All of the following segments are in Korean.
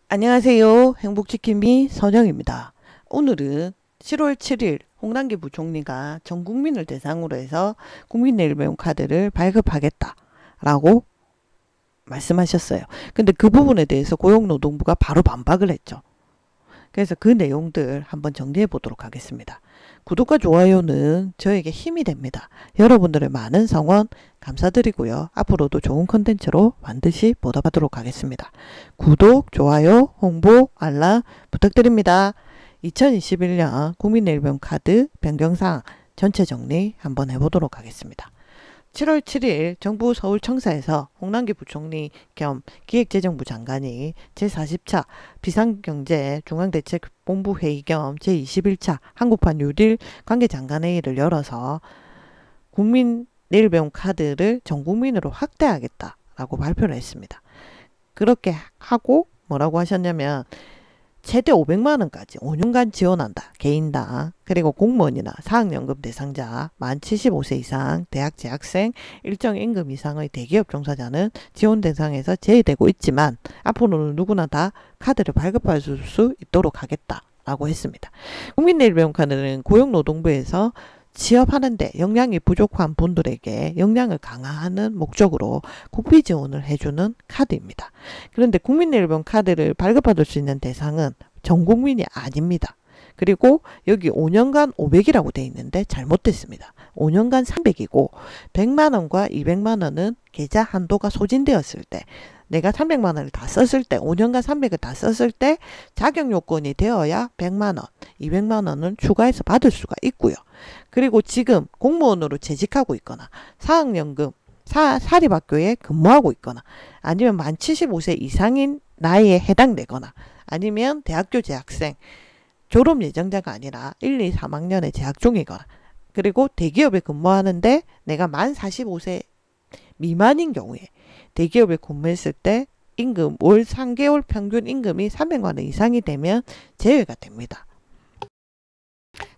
안녕하세요. 행복지킴이 선영입니다. 오늘은 7월 7일 홍남기 부총리가 전 국민을 대상으로 해서 국민내일배움 카드를 발급하겠다라고 말씀하셨어요. 근데 그 부분에 대해서 고용노동부가 바로 반박을 했죠. 그래서 그 내용들 한번 정리해 보도록 하겠습니다. 구독과 좋아요는 저에게 힘이 됩니다. 여러분들의 많은 성원 감사드리고요. 앞으로도 좋은 컨텐츠로 반드시 보답하도록 하겠습니다. 구독, 좋아요, 홍보, 알람 부탁드립니다. 2021년 국민내일배움 카드 변경사항 전체 정리 한번 해보도록 하겠습니다. 7월 7일 정부 서울청사에서 홍남기 부총리 겸 기획재정부 장관이 제40차 비상경제 중앙대책본부 회의 겸 제21차 한국판 뉴딜 관계장관회의를 열어서 국민 내일배움 카드를 전 국민으로 확대하겠다라고 발표를 했습니다. 그렇게 하고 뭐라고 하셨냐면 최대 500만원까지 5년간 지원한다. 개인당 그리고 공무원이나 사학연금 대상자 만 75세 이상 대학 재학생 일정 임금 이상의 대기업 종사자는 지원 대상에서 제외되고 있지만 앞으로는 누구나 다 카드를 발급할 수 있도록 하겠다라고 했습니다. 국민내일배움 카드는 고용노동부에서 취업하는데 역량이 부족한 분들에게 역량을 강화하는 목적으로 국비 지원을 해주는 카드입니다. 그런데 국민내일배움 카드를 발급받을 수 있는 대상은 전 국민이 아닙니다. 그리고 여기 5년간 500이라고 되어 있는데 잘못됐습니다. 5년간 300이고 100만원과 200만원은 계좌 한도가 소진되었을 때 내가 300만원을 다 썼을 때 5년간 300을 다 썼을 때 자격 요건이 되어야 100만원, 200만원을 추가해서 받을 수가 있고요. 그리고 지금 공무원으로 재직하고 있거나 사학연금, 사립학교에 근무하고 있거나 아니면 만 75세 이상인 나이에 해당되거나 아니면 대학교 재학생, 졸업 예정자가 아니라 1, 2, 3학년에 재학 중이거나 그리고 대기업에 근무하는데 내가 만 45세 미만인 경우에 대기업에 근무했을 때 임금 월 3개월 평균 임금이 300만원 이상이 되면 제외가 됩니다.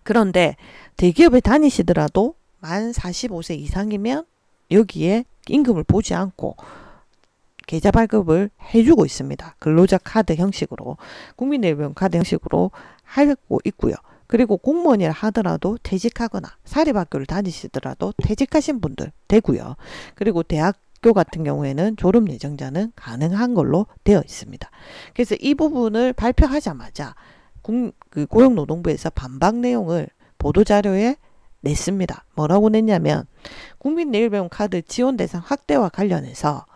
그런데 대기업에 다니시더라도 만 45세 이상이면 여기에 임금을 보지 않고 계좌 발급을 해주고 있습니다. 근로자 카드 형식으로 국민내일배움 카드 형식으로 하고 있고요. 그리고 공무원이라 하더라도 퇴직하거나 사립학교를 다니시더라도 퇴직하신 분들 되고요. 그리고 대학교 같은 경우에는 졸업 예정자는 가능한 걸로 되어 있습니다. 그래서 이 부분을 발표하자마자 고용노동부에서 반박 내용을 보도자료에 냈습니다. 뭐라고 냈냐면 국민내일배움 카드 지원 대상 확대와 관련해서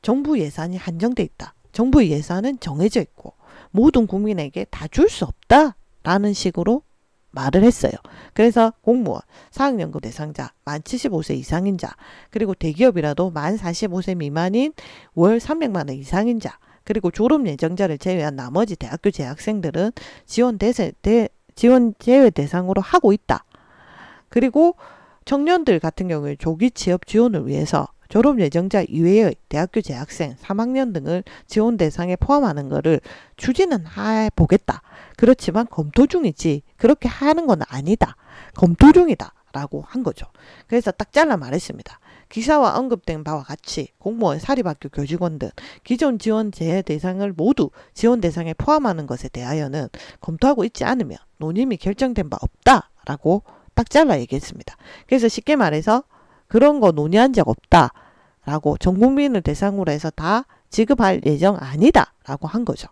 정부 예산이 한정돼 있다. 정부 예산은 정해져 있고 모든 국민에게 다 줄 수 없다. 라는 식으로 말을 했어요. 그래서 공무원, 사학연금 대상자, 만 75세 이상인 자, 그리고 대기업이라도 만 45세 미만인 월 300만원 이상인 자, 그리고 졸업 예정자를 제외한 나머지 대학교 재학생들은 지원 제외 대상으로 하고 있다. 그리고 청년들 같은 경우에 조기 취업 지원을 위해서 졸업 예정자 이외의 대학교 재학생 3학년 등을 지원 대상에 포함하는 것을 추진은 해보겠다. 그렇지만 검토 중이지 그렇게 하는 건 아니다. 검토 중이다. 라고 한 거죠. 그래서 딱 잘라 말했습니다. 기사와 언급된 바와 같이 공무원, 사립학교 교직원 등 기존 지원 제외 대상을 모두 지원 대상에 포함하는 것에 대하여는 검토하고 있지 않으며 논의이 결정된 바 없다. 라고 딱 잘라 얘기했습니다. 그래서 쉽게 말해서 그런 거 논의한 적 없다. 라고 전 국민을 대상으로 해서 다 지급할 예정 아니다. 라고 한 거죠.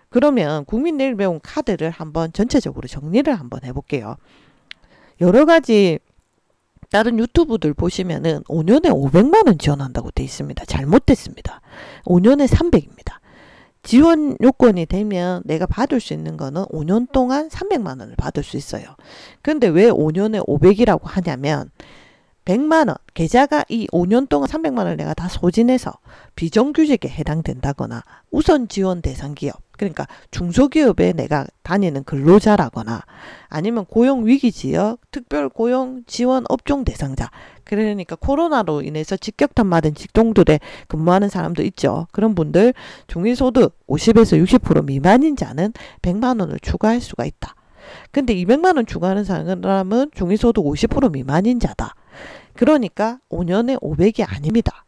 그러면 국민내일배움 카드를 한번 전체적으로 정리를 한번 해볼게요. 여러 가지 다른 유튜브들 보시면은 5년에 500만원 지원한다고 돼 있습니다. 잘못됐습니다. 5년에 300입니다. 지원 요건이 되면 내가 받을 수 있는 거는 5년 동안 300만원을 받을 수 있어요. 근데 왜 5년에 500이라고 하냐면 100만원, 계좌가 이 5년 동안 300만원을 내가 다 소진해서 비정규직에 해당된다거나 우선 지원 대상 기업, 그러니까 중소기업에 내가 다니는 근로자라거나 아니면 고용위기지역, 특별고용지원 업종 대상자, 그러니까 코로나로 인해서 직격탄 맞은 직종들에 근무하는 사람도 있죠. 그런 분들 중위소득 50에서 60% 미만인 자는 100만원을 추가할 수가 있다. 근데 200만원 추가하는 사람은 중위소득 50% 미만인 자다. 그러니까 5년에 500이 아닙니다.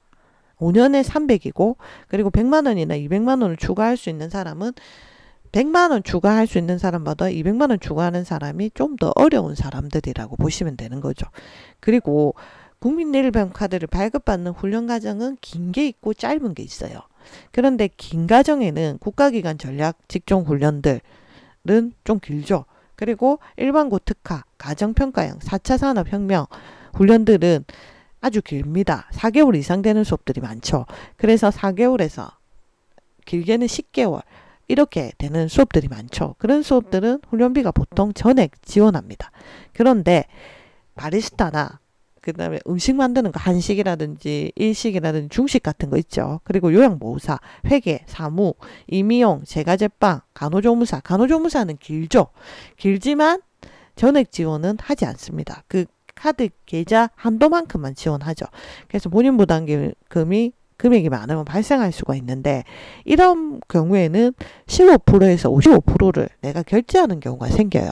5년에 300이고 그리고 100만 원이나 200만 원을 추가할 수 있는 사람은 100만 원 추가할 수 있는 사람보다 200만 원 추가하는 사람이 좀 더 어려운 사람들이라고 보시면 되는 거죠. 그리고 국민내일병카드를 발급받는 훈련 과정은 긴 게 있고 짧은 게 있어요. 그런데 긴 과정에는 국가기관 전략 직종 훈련들은 좀 길죠. 그리고 일반고 특화, 가정평가형, 4차 산업혁명 훈련들은 아주 깁니다. 4개월 이상 되는 수업들이 많죠. 그래서 4개월에서 길게는 10개월 이렇게 되는 수업들이 많죠. 그런 수업들은 훈련비가 보통 전액 지원합니다. 그런데 바리스타나 그 다음에 음식 만드는 거 한식이라든지 일식이라든지 중식 같은 거 있죠. 그리고 요양보호사, 회계, 사무, 임의용, 제과제빵, 간호조무사. 간호조무사는 길죠. 길지만 전액 지원은 하지 않습니다. 그 카드 계좌 한도만큼만 지원하죠. 그래서 본인 부담금이 금액이 많으면 발생할 수가 있는데 이런 경우에는 15%에서 55%를 내가 결제하는 경우가 생겨요.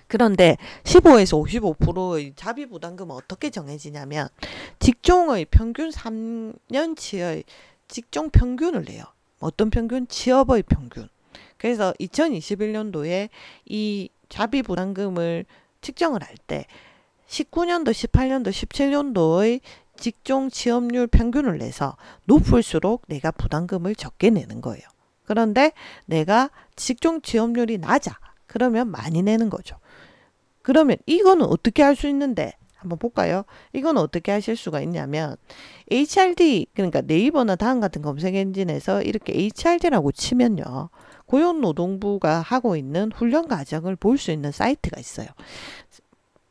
그런데 15에서 55%의 자비 부담금은 어떻게 정해지냐면 직종의 평균 3년치의 직종 평균을 내요. 어떤 평균? 취업의 평균. 그래서 2021년도에 이 자비 부담금을 측정을 할 때 19년도, 18년도, 17년도의 직종 취업률 평균을 내서 높을수록 내가 부담금을 적게 내는 거예요. 그런데 내가 직종 취업률이 낮아. 그러면 많이 내는 거죠. 그러면 이거는 어떻게 할 수 있는데 한번 볼까요? 이거는 어떻게 하실 수가 있냐면 HRD 그러니까 네이버나 다음 같은 검색 엔진에서 이렇게 HRD라고 치면요. 고용노동부가 하고 있는 훈련 과정을 볼 수 있는 사이트가 있어요.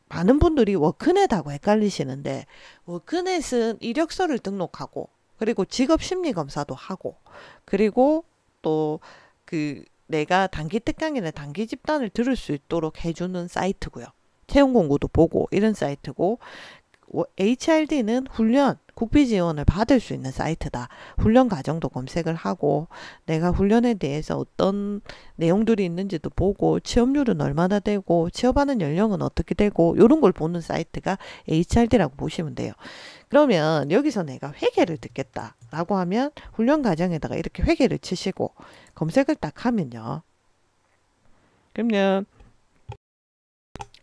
많은 분들이 워크넷하고 헷갈리시는데 워크넷은 이력서를 등록하고 그리고 직업심리검사도 하고 그리고 또 그 내가 단기 특강이나 단기 집단을 들을 수 있도록 해주는 사이트고요. 채용 공고도 보고 이런 사이트고 HRD는 훈련, 국비 지원을 받을 수 있는 사이트다. 훈련 과정도 검색을 하고 내가 훈련에 대해서 어떤 내용들이 있는지도 보고 취업률은 얼마나 되고 취업하는 연령은 어떻게 되고 이런 걸 보는 사이트가 HRD라고 보시면 돼요. 그러면 여기서 내가 회계를 듣겠다라고 하면 훈련 과정에다가 이렇게 회계를 치시고 검색을 딱 하면요. 그러면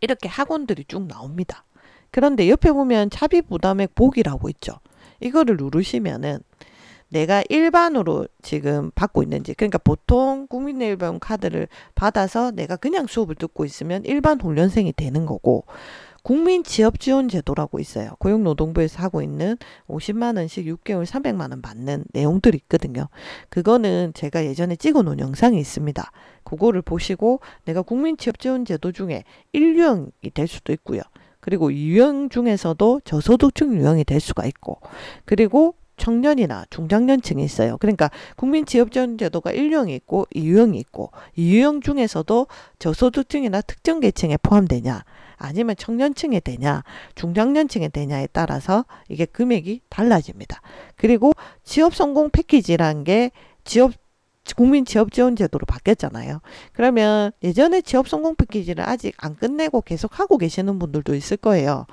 이렇게 학원들이 쭉 나옵니다. 그런데 옆에 보면 차비 부담액 보기라고 있죠. 이거를 누르시면은 내가 일반으로 지금 받고 있는지 그러니까 보통 국민내일병 카드를 받아서 내가 그냥 수업을 듣고 있으면 일반 훈련생이 되는 거고 국민취업지원제도라고 있어요. 고용노동부에서 하고 있는 50만 원씩 6개월 300만 원 받는 내용들이 있거든요. 그거는 제가 예전에 찍어 놓은 영상이 있습니다. 그거를 보시고 내가 국민취업지원제도 중에 1유형이 될 수도 있고요. 그리고 2유형 중에서도 저소득층 유형이 될 수가 있고 그리고 청년이나 중장년층이 있어요. 그러니까 국민취업지원제도가 1유형이 있고 2유형이 있고 2유형 중에서도 저소득층이나 특정 계층에 포함되냐 아니면 청년층에 되냐 중장년층에 되냐에 따라서 이게 금액이 달라집니다. 그리고 취업성공 패키지라는 게 국민취업지원제도로 바뀌었잖아요. 그러면 예전에 취업성공 패키지를 아직 안 끝내고 계속 하고 계시는 분들도 있을 거예요.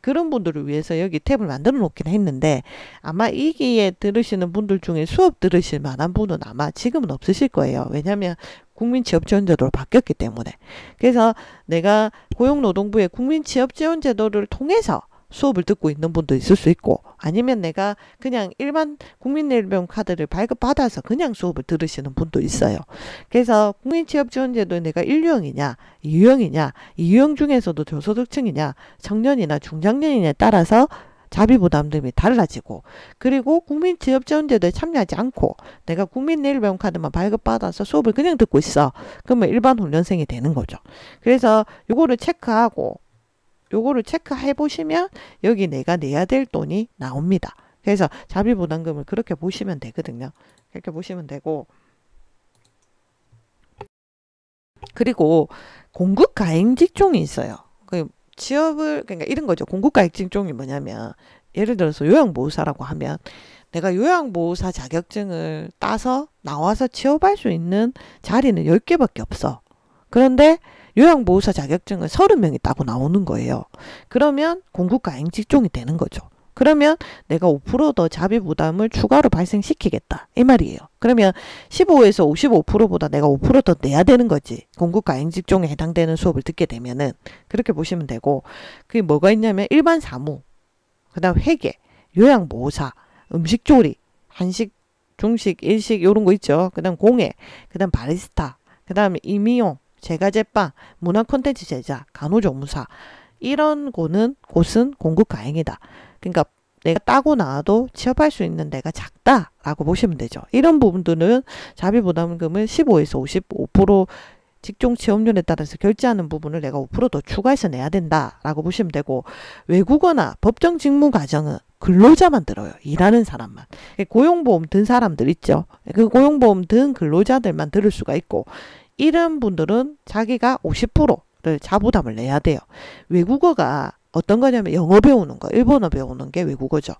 그런 분들을 위해서 여기 탭을 만들어 놓긴 했는데 아마 이기에 들으시는 분들 중에 수업 들으실 만한 분은 아마 지금은 없으실 거예요. 왜냐하면 국민취업지원제도로 바뀌었기 때문에. 그래서 내가 고용노동부의 국민취업지원제도를 통해서 수업을 듣고 있는 분도 있을 수 있고 아니면 내가 그냥 일반 국민내일병 카드를 발급받아서 그냥 수업을 들으시는 분도 있어요. 그래서 국민취업지원제도에 내가 1유형이냐 2유형이냐 2유형 중에서도 저소득층이냐 청년이나 중장년이냐에 따라서 자비부담금이 달라지고 그리고 국민취업지원제도에 참여하지 않고 내가 국민내일병 카드만 발급받아서 수업을 그냥 듣고 있어. 그러면 일반 훈련생이 되는 거죠. 그래서 요거를 체크하고 요거를 체크해 보시면 여기 내가 내야 될 돈이 나옵니다. 그래서 자비부담금을 그렇게 보시면 되거든요. 그렇게 보시면 되고 그리고 공급가행 직종이 있어요. 그 취업을 그러니까 이런 거죠. 공급가행 직종이 뭐냐면 예를 들어서 요양보호사라고 하면 내가 요양보호사 자격증을 따서 나와서 취업할 수 있는 자리는 10개밖에 없어. 그런데 요양보호사 자격증을 30명이 따고 나오는 거예요. 그러면 공급가행 직종이 되는 거죠. 그러면 내가 5% 더 자비 부담을 추가로 발생시키겠다 이 말이에요. 그러면 15에서 55%보다 내가 5% 더 내야 되는 거지. 공급 과잉 직종에 해당되는 수업을 듣게 되면은 그렇게 보시면 되고, 그게 뭐가 있냐면 일반 사무, 그다음 회계, 요양보호사, 음식조리, 한식, 중식, 일식 요런 거 있죠. 그다음 공예, 그다음 바리스타, 그다음에 임의용, 제과제빵, 문화 콘텐츠 제작, 간호조무사, 이런 곳은 공급 과잉이다. 그러니까 내가 따고 나와도 취업할 수 있는 데가 작다라고 보시면 되죠. 이런 부분들은 자비부담금을 15에서 55% 직종 취업률에 따라서 결제하는 부분을 내가 5%더 추가해서 내야 된다라고 보시면 되고, 외국어나 법정 직무 과정은 근로자만 들어요. 일하는 사람만. 고용보험 든 사람들 있죠. 그 고용보험 든 근로자들만 들을 수가 있고, 이런 분들은 자기가 50%를 자부담을 내야 돼요. 외국어가 어떤 거냐면 영어 배우는 거, 일본어 배우는 게 외국어죠.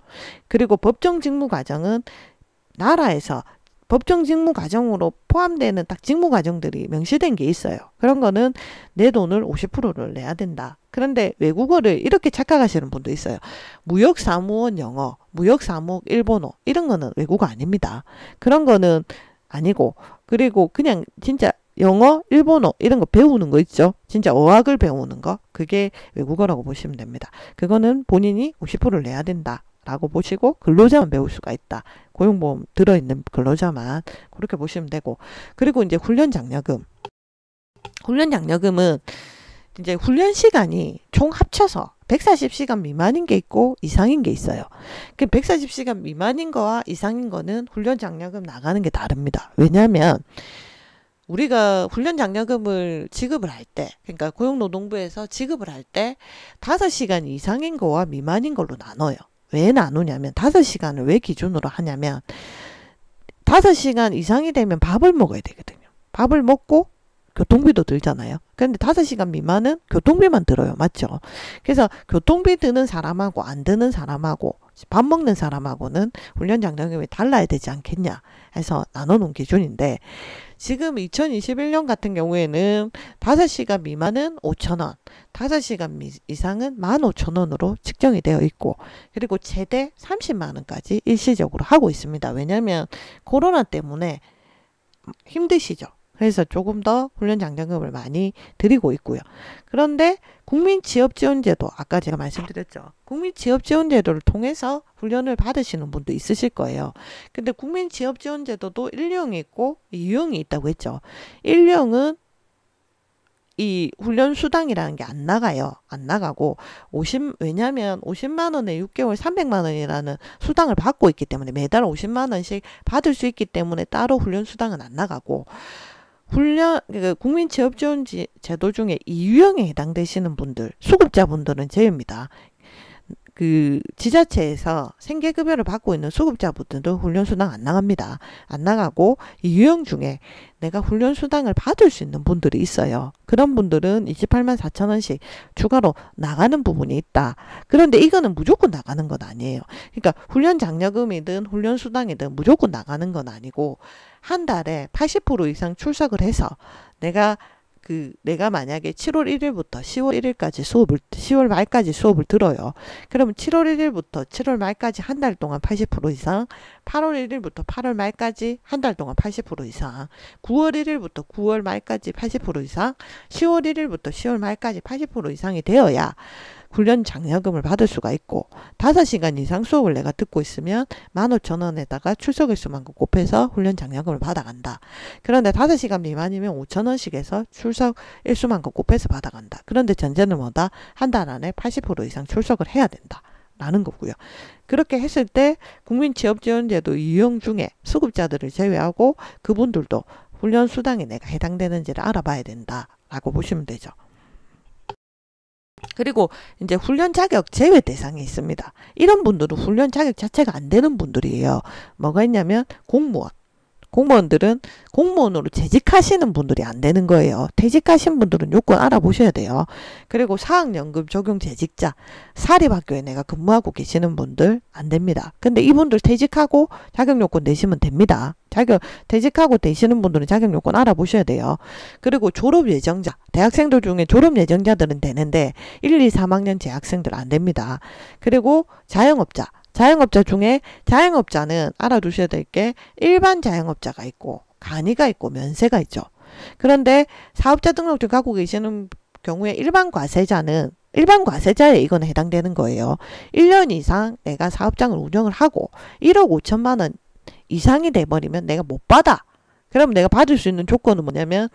그리고 법정 직무 과정은 나라에서 법정 직무 과정으로 포함되는 딱 직무 과정들이 명시된 게 있어요. 그런 거는 내 돈을 50%를 내야 된다. 그런데 외국어를 이렇게 착각하시는 분도 있어요. 무역사무원 영어, 무역사무원 일본어, 이런 거는 외국어 아닙니다. 그런 거는 아니고, 그리고 그냥 진짜 영어, 일본어 이런 거 배우는 거 있죠. 진짜 어학을 배우는 거, 그게 외국어라고 보시면 됩니다. 그거는 본인이 50%를 내야 된다 라고 보시고, 근로자만 배울 수가 있다. 고용보험 들어있는 근로자만, 그렇게 보시면 되고, 그리고 이제 훈련장려금. 훈련장려금은 이제 훈련 시간이 총 합쳐서 140시간 미만인 게 있고 이상인 게 있어요. 그 140시간 미만인 거와 이상인 거는 훈련장려금 나가는 게 다릅니다. 왜냐하면 우리가 훈련장려금을 지급을 할 때, 그러니까 고용노동부에서 지급을 할 때 5시간 이상인 거와 미만인 걸로 나눠요. 왜 나누냐면, 5시간을 왜 기준으로 하냐면 5시간 이상이 되면 밥을 먹어야 되거든요. 밥을 먹고 교통비도 들잖아요. 그런데 5시간 미만은 교통비만 들어요. 맞죠? 그래서 교통비 드는 사람하고 안 드는 사람하고 밥 먹는 사람하고는 훈련장려금이 달라야 되지 않겠냐 해서 나눠놓은 기준인데, 지금 2021년 같은 경우에는 5시간 미만은 5,000원, 5시간 이상은 15,000원으로 측정이 되어 있고, 그리고 최대 30만 원까지 일시적으로 하고 있습니다. 왜냐하면 코로나 때문에 힘드시죠. 그래서 조금 더 훈련장려금을 많이 드리고 있고요. 그런데 국민취업지원제도, 아까 제가 말씀드렸죠. 국민취업지원제도를 통해서 훈련을 받으시는 분도 있으실 거예요. 근데 국민취업지원제도도 1령이 있고 2령이 있다고 했죠. 1령은 이 훈련수당이라는 게 안 나가요. 안 나가고, 왜냐면 50만 원에 6개월 300만 원이라는 수당을 받고 있기 때문에, 매달 50만 원씩 받을 수 있기 때문에 따로 훈련수당은 안 나가고, 국민취업지원제도 중에 2유형에 해당되시는 분들, 수급자분들은 제외입니다. 그 지자체에서 생계급여를 받고 있는 수급자분들은 훈련수당 안 나갑니다. 안 나가고, 이 유형 중에 내가 훈련수당을 받을 수 있는 분들이 있어요. 그런 분들은 28만 4천 원씩 추가로 나가는 부분이 있다. 그런데 이거는 무조건 나가는 건 아니에요. 그러니까 훈련장려금이든 훈련수당이든 무조건 나가는 건 아니고, 한 달에 80% 이상 출석을 해서 내가 만약에 7월 1일부터 10월 1일까지 10월 말까지 수업을 들어요. 그러면 7월 1일부터 7월 말까지 한 달 동안 80% 이상, 8월 1일부터 8월 말까지 한 달 동안 80% 이상, 9월 1일부터 9월 말까지 80% 이상, 10월 1일부터 10월 말까지 80% 이상이 되어야 훈련장려금을 받을 수가 있고, 5시간 이상 수업을 내가 듣고 있으면 15,000원에다가 출석 일수만큼 곱해서 훈련장려금을 받아간다. 그런데 5시간 미만이면 5,000원씩 해서 출석 일수만큼 곱해서 받아간다. 그런데 전제는 뭐다? 한 달 안에 80% 이상 출석을 해야 된다 라는 거고요. 그렇게 했을 때 국민취업지원제도 유형 중에 수급자들을 제외하고 그분들도 훈련수당에 내가 해당되는지를 알아봐야 된다 라고 보시면 되죠. 그리고 이제 훈련 자격 제외 대상이 있습니다. 이런 분들은 훈련 자격 자체가 안 되는 분들이에요. 뭐가 있냐면 공무원들은 공무원으로 재직하시는 분들이 안 되는 거예요. 퇴직하신 분들은 요건 알아보셔야 돼요. 그리고 사학연금 적용 재직자, 사립학교에 내가 근무하고 계시는 분들 안 됩니다. 근데 이분들 퇴직하고 자격 요건 내시면 됩니다. 퇴직하고 되시는 분들은 자격 요건 알아보셔야 돼요. 그리고 졸업 예정자, 대학생들 중에 졸업 예정자들은 되는데 1, 2, 3학년 재학생들 안 됩니다. 그리고 자영업자 중에 자영업자는 알아두셔야 될 게 일반 자영업자가 있고 간이가 있고 면세가 있죠. 그런데 사업자 등록증 갖고 계시는 경우에 일반 과세자에 이거는 해당되는 거예요. 1년 이상 내가 사업장을 운영을 하고 1억 5천만 원 이상이 돼버리면 내가 못 받아. 그럼 내가 받을 수 있는 조건은 뭐냐면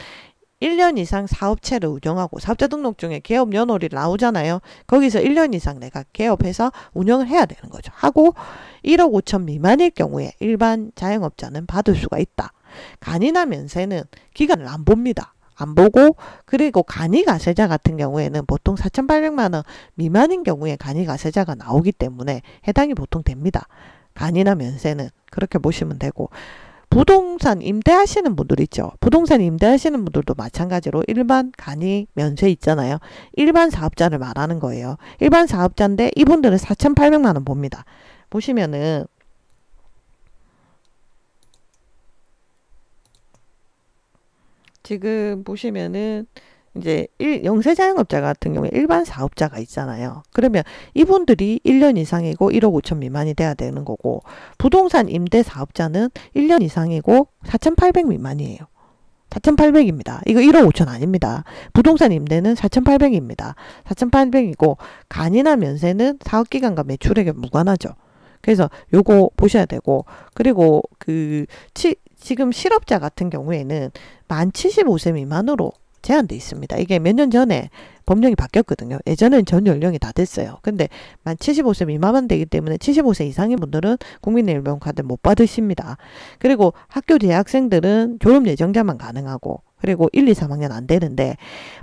1년 이상 사업체를 운영하고 사업자 등록증에 개업 연월이 나오잖아요. 거기서 1년 이상 내가 개업해서 운영을 해야 되는 거죠. 하고 1억 5천 미만일 경우에 일반 자영업자는 받을 수가 있다. 간이나 면세는 기간을 안 봅니다. 안 보고 그리고 간이가세자 같은 경우에는 보통 4,800만 원 미만인 경우에 간이가세자가 나오기 때문에 해당이 보통 됩니다. 간이나 면세는 그렇게 보시면 되고 부동산 임대하시는 분들 있죠. 부동산 임대하시는 분들도 마찬가지로 일반 간이 면세 있잖아요. 일반 사업자를 말하는 거예요. 일반 사업자인데 이분들은 4,800만 원 봅니다. 보시면은 지금 보시면은 이제 영세 자영업자 같은 경우에 일반 사업자가 있잖아요. 그러면 이분들이 1년 이상이고 1억 5천 미만이 돼야 되는 거고 부동산 임대 사업자는 1년 이상이고 4,800 미만이에요. 4,800입니다. 이거 1억 5천 아닙니다. 부동산 임대는 4,800입니다. 4,800이고 간이나 면세는 사업기간과 매출액에 무관하죠. 그래서 요거 보셔야 되고 그리고 지금 실업자 같은 경우에는 만 75세 미만으로 제한돼 있습니다. 이게 몇 년 전에 법령이 바뀌었거든요. 예전에는 전 연령이 다 됐어요. 근데 만 75세 미만만 되기 때문에 75세 이상인 분들은 국민일병카드 못 받으십니다. 그리고 학교 재학생들은 졸업 예정자만 가능하고 그리고 1, 2, 3학년 안 되는데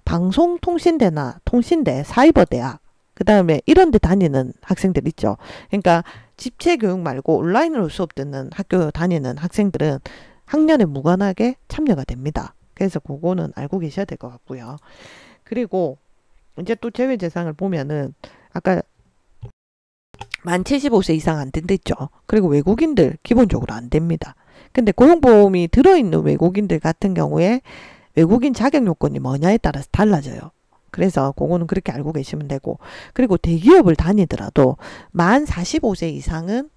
방송통신대나 통신대, 사이버대학 그 다음에 이런 데 다니는 학생들 있죠. 그러니까 집체 교육 말고 온라인으로 수업 듣는 학교 다니는 학생들은 학년에 무관하게 참여가 됩니다. 그래서 그거는 알고 계셔야 될 것 같고요. 그리고 이제 또 제외대상을 보면은 아까 만 75세 이상 안 된다 했죠. 그리고 외국인들 기본적으로 안 됩니다. 근데 고용보험이 들어있는 외국인들 같은 경우에 외국인 자격 요건이 뭐냐에 따라서 달라져요. 그래서 그거는 그렇게 알고 계시면 되고 그리고 대기업을 다니더라도 만 45세 이상은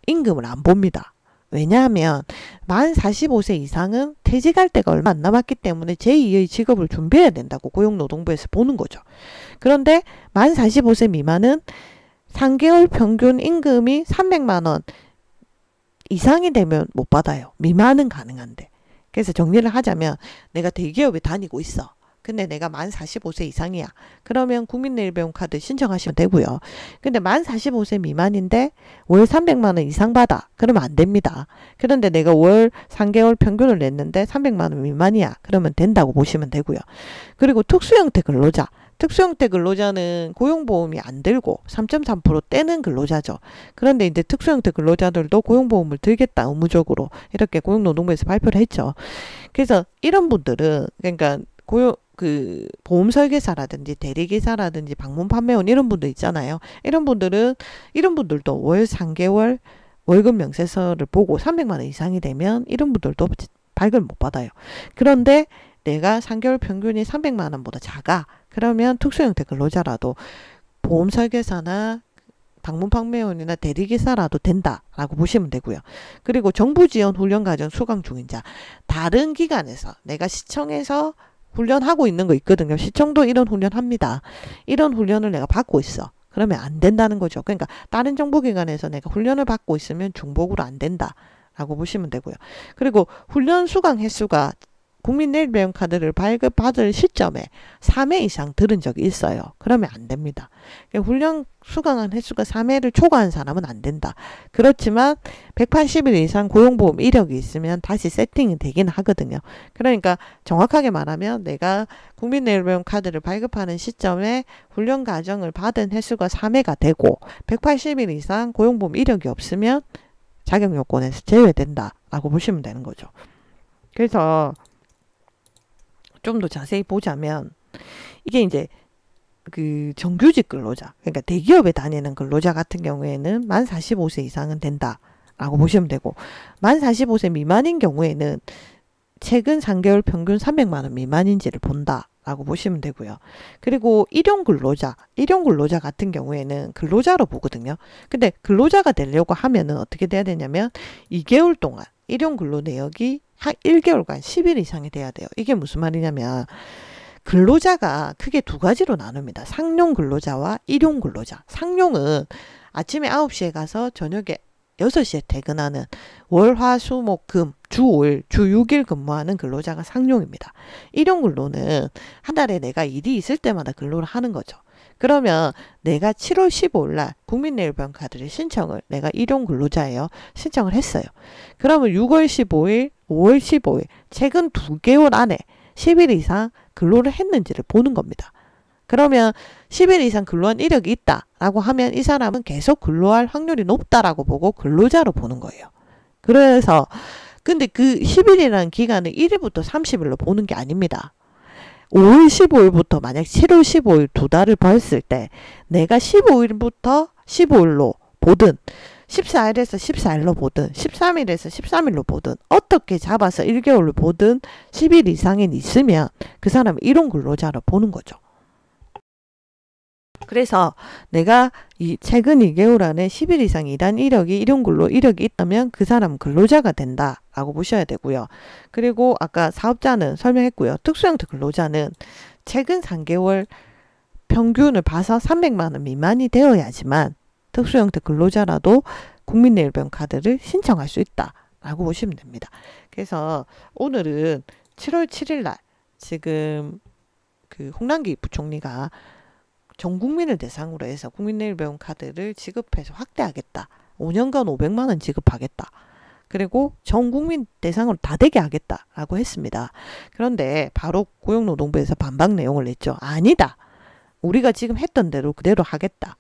임금을 안 봅니다. 왜냐하면 만 45세 이상은 퇴직할 때가 얼마 안 남았기 때문에 제2의 직업을 준비해야 된다고 고용노동부에서 보는 거죠. 그런데 만 45세 미만은 3개월 평균 임금이 300만 원 이상이 되면 못 받아요. 미만은 가능한데. 그래서 정리를 하자면 내가 대기업에 다니고 있어. 근데 내가 만 45세 이상이야. 그러면 국민내일배움카드 신청하시면 되고요. 근데 만 45세 미만인데 월 300만 원 이상 받아. 그러면 안 됩니다. 그런데 내가 월 3개월 평균을 냈는데 300만 원 미만이야. 그러면 된다고 보시면 되고요. 그리고 특수형태 근로자. 특수형태 근로자는 고용보험이 안 들고 3.3% 떼는 근로자죠. 그런데 이제 특수형태 근로자들도 고용보험을 들겠다 의무적으로 이렇게 고용노동부에서 발표를 했죠. 그래서 이런 분들은 그러니까 보험 설계사라든지 대리기사라든지 방문 판매원 이런 분들 있잖아요. 이런 분들도 월 3개월 월급 명세서를 보고 300만 원 이상이 되면 이런 분들도 발급을 못 받아요. 그런데 내가 3개월 평균이 300만 원보다 작아. 그러면 특수형태 근로자라도 보험 설계사나 방문 판매원이나 대리기사라도 된다라고 보시면 되고요. 그리고 정부 지원 훈련 과정 수강 중인 자. 다른 기관에서 내가 시청에서 훈련하고 있는 거 있거든요. 시청도 이런 훈련합니다. 이런 훈련을 내가 받고 있어. 그러면 안 된다는 거죠. 그러니까 다른 정부기관에서 내가 훈련을 받고 있으면 중복으로 안 된다라고 보시면 되고요. 그리고 훈련 수강 횟수가 국민내일배움카드를 발급받을 시점에 3회 이상 들은 적이 있어요. 그러면 안 됩니다. 그러니까 훈련 수강한 횟수가 3회를 초과한 사람은 안 된다. 그렇지만 180일 이상 고용보험 이력이 있으면 다시 세팅이 되긴 하거든요. 그러니까 정확하게 말하면 내가 국민내일배움카드를 발급하는 시점에 훈련 과정을 받은 횟수가 3회가 되고 180일 이상 고용보험 이력이 없으면 자격요건에서 제외된다라고 보시면 되는 거죠. 그래서 좀 더 자세히 보자면 이게 이제 그 정규직 근로자 그러니까 대기업에 다니는 근로자 같은 경우에는 만 45세 이상은 된다 라고 보시면 되고, 만 45세 미만인 경우에는 최근 3개월 평균 300만 원 미만인지를 본다 라고 보시면 되고요. 그리고 일용 근로자 같은 경우에는 근로자로 보거든요. 근데 근로자가 되려고 하면은 어떻게 돼야 되냐면 2개월 동안 일용 근로 내역이 한 1개월간 10일 이상이 돼야 돼요. 이게 무슨 말이냐면 근로자가 크게 두 가지로 나눕니다. 상용 근로자와 일용 근로자. 상용은 아침에 9시에 가서 저녁에 6시에 퇴근하는 월, 화, 수, 목, 금, 주 5일, 주 6일 근무하는 근로자가 상용입니다. 일용 근로는 한 달에 내가 일이 있을 때마다 근로를 하는 거죠. 그러면 내가 7월 15일 날 국민내일병카드를 신청을, 내가 일용 근로자예요. 신청을 했어요. 그러면 6월 15일, 5월 15일, 최근 2개월 안에 10일 이상 근로를 했는지를 보는 겁니다. 그러면 10일 이상 근로한 이력이 있다라고 하면 이 사람은 계속 근로할 확률이 높다라고 보고 근로자로 보는 거예요. 그래서 근데 그 10일이라는 기간을 1일부터 30일로 보는 게 아닙니다. 5월 15일부터 만약 7월 15일 두 달을 봤을 때 내가 15일부터 15일로 보든 14일에서 14일로 보든 13일에서 13일로 보든 어떻게 잡아서 1개월로 보든 10일 이상은 있으면 그 사람은 일용 근로자로 보는 거죠. 그래서 내가 이 최근 2개월 안에 10일 이상 일한 이력이 일용 근로 이력이 있다면 그 사람은 근로자가 된다라고 보셔야 되고요. 그리고 아까 사업자는 설명했고요. 특수형태 근로자는 최근 3개월 평균을 봐서 300만 원 미만이 되어야지만 특수형태 근로자라도 국민내일병카드를 신청할 수 있다라고 보시면 됩니다. 그래서 오늘은 7월 7일 날 지금 그 홍남기 부총리가 전 국민을 대상으로 해서 국민내일병카드를 지급해서 확대하겠다. 5년간 500만 원 지급하겠다. 그리고 전 국민 대상으로 다 되게 하겠다라고 했습니다. 그런데 바로 고용노동부에서 반박 내용을 냈죠. 아니다. 우리가 지금 했던 대로 그대로 하겠다.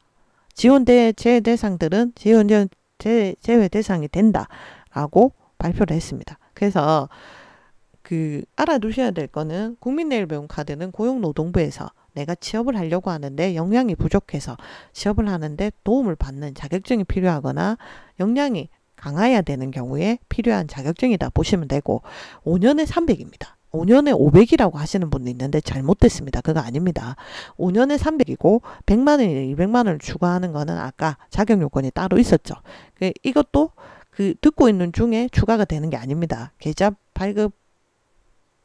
제외 대상들은 제외 대상이 된다라고 발표를 했습니다. 그래서 알아두셔야 될 거는 국민내일병카드는 고용노동부에서 내가 취업을 하려고 하는데 역량이 부족해서 취업을 하는데 도움을 받는 자격증이 필요하거나 역량이 강해야 되는 경우에 필요한 자격증이다 보시면 되고 5년에 300입니다. 5년에 500이라고 하시는 분도 있는데 잘못됐습니다. 그거 아닙니다. 5년에 300이고 100만 원이나 200만 원을 추가하는 거는 아까 자격 요건이 따로 있었죠. 이것도 듣고 있는 중에 추가가 되는 게 아닙니다. 계좌 발급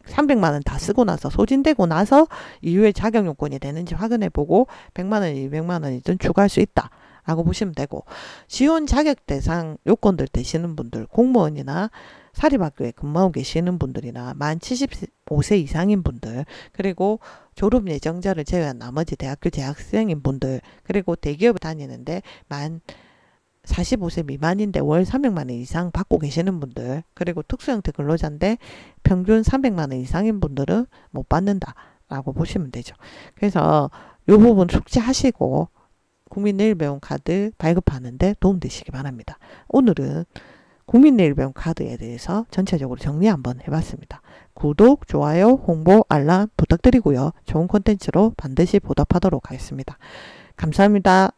300만 원 다 쓰고 나서 소진되고 나서 이후에 자격 요건이 되는지 확인해 보고 100만 원, 200만 원이든 추가할 수 있다 라고 보시면 되고, 지원 자격 대상 요건들 되시는 분들, 공무원이나 사립학교에 근무하고 계시는 분들이나 만 75세 이상인 분들, 그리고 졸업 예정자를 제외한 나머지 대학교 재학생인 분들, 그리고 대기업을 다니는데 만 45세 미만인데 월 300만 원 이상 받고 계시는 분들, 그리고 특수형태 근로자인데 평균 300만 원 이상인 분들은 못 받는다라고 보시면 되죠. 그래서 이 부분 숙지하시고 국민내일병카드 발급하는데 도움되시기 바랍니다. 오늘은 국민내일병카드에 대해서 전체적으로 정리 한번 해봤습니다. 구독, 좋아요, 홍보, 알람 부탁드리고요. 좋은 콘텐츠로 반드시 보답하도록 하겠습니다. 감사합니다.